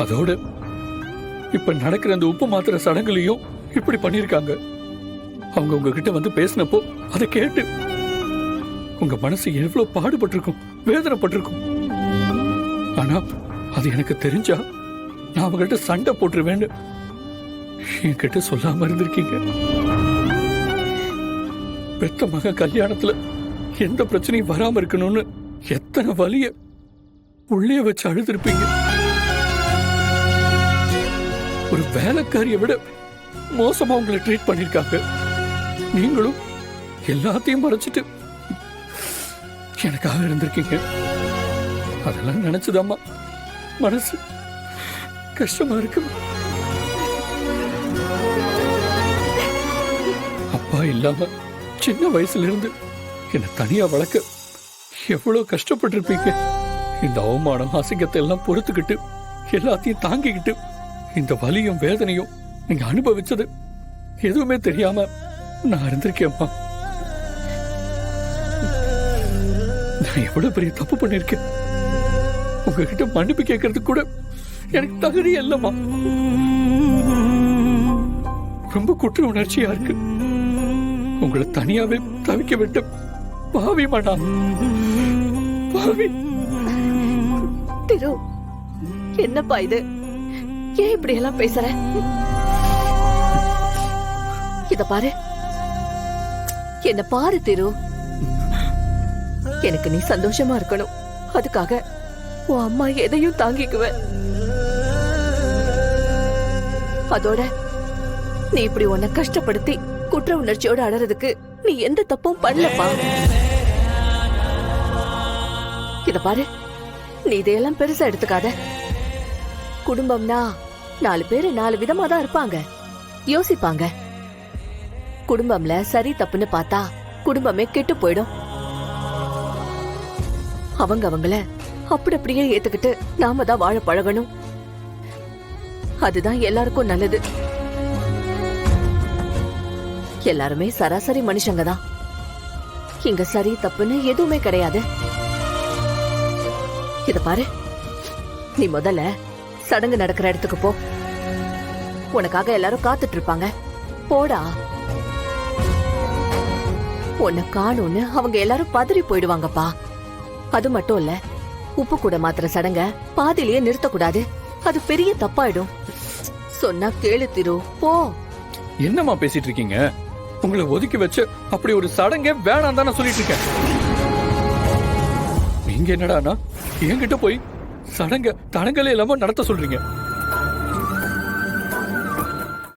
அதோட இப்ப நடக்கிற அந்த உப்பு மாத்திர சடங்குலையும் இப்படி பண்ணிருக்காங்க. அவங்க உங்ககிட்ட வந்து பேசினப்போ அதை கேட்டு உங்க மனசு எவ்வளவு பாடுபட்டிருக்கும், வேதனைப்பட்டிருக்கும். ஆனா அது எனக்கு தெரிஞ்சா நான் அவங்ககிட்ட சண்டை போட்டுருவேன்னு என்கிட்ட சொல்லாம இருந்திருக்கீங்க. பெத்த மக கல்யாணத்துல எந்த பிரச்சனையும் வராம இருக்கணும்னு எத்தனை வலிய உள்ளே வச்சு அழுதுருப்பீங்க. ஒரு வேலைக்காரியை விட மோசமா உங்களை ட்ரீட் பண்ணிருக்காங்க. நீங்களும் எல்லாத்தையும் மறைச்சிட்டு எனக்காக இருந்திருக்கீங்க. அதெல்லாம் நினைச்சுதாம்மா மனசு கஷ்டமா இருக்கு. அப்பா இல்லாம சின்ன வயசுல இருந்து என்னை தனியா வளர்க்க எவ்வளவு கஷ்டப்பட்டிருப்பீங்க. இந்த அவமானம் அசிங்கத்தை எல்லாம் பொறுத்துக்கிட்டு எல்லாத்தையும் தாங்கிக்கிட்டு இந்த வலியும் வேதனையும் நீங்க அனுபவிச்சது எதுவுமே தெரியாம நான் இருந்திருக்கேன்மா. நான் எவ்வளவு பெரிய தப்பு பண்ணிருக்கேன். உங்ககிட்ட மன்னிப்பு கேட்கறதுக்கு கூட எனக்கு தகுதி இல்லம்மா. ரொம்ப குற்ற உணர்ச்சியா இருக்கு. உங்களை தனியாவே தவிக்க விட்டு பாவி மாட்டா பாவி. திரு, என்னப்பா இது? ஏன் இப்படி எல்லாம் பேசுற? இத பாரு, என்ன பாரு திரு. எனக்கு நீ சந்தோஷமா இருக்கணும். அதுக்காக உன் அம்மா எதையும் தாங்கிக்குவேன். அதோட நீ இப்படி உன்னை கஷ்டப்படுத்தி குற்ற உணர்ச்சியோட அழறதுக்கு நீ எந்த தப்பும் பண்ணலப்பா. இத பாரு, நீ இதையெல்லாம் பெருசா எடுத்துக்காத. குடும்பம்னா 4 பேரு 4 விதமா தான் இருப்பாங்க, யோசிப்பாங்க. குடும்பம்ல சரி தப்புன்னு பார்த்தா குடும்பமே கெட்டு போயிடும். அவங்கள அப்படி அப்படியே ஏத்துக்கிட்டு நாம தான் வாழ பழகணும். அதுதான் எல்லாருக்கும் நல்லது. எல்லாருமே சராசரி மனுஷங்க தான். இங்க சரி தப்புன்னு எதுவுமே கிடையாது. இத பாரு, நீ முதல்ல சடங்கு நடக்கிற இடத்துக்கு போ. உனக்காக எல்லாரும் காத்துட்டு இருப்பாங்க. போடா. உன்னை காணும்னு அவங்க எல்லாரும் பதறி போயிடுவாங்கப்பா. அது மட்டும் இல்ல, உப்பு கூட மாத்திர சடங்க பாதிலேயே நிறுத்தக்கூடாது. அது பெரிய தப்பாயிடும். சொன்னா கேளு திரு, போ. என்னம்மா பேசிட்டு இருக்கீங்க? உங்களை ஒதுக்கி வச்சு அப்படி ஒரு சடங்கே வேணாம் தானே சொல்லிட்டு இருக்கேன். நீங்க என்னடானா என்கிட்ட போய் சடங்க தடங்களே இல்லாம நடத்த சொல்றீங்க.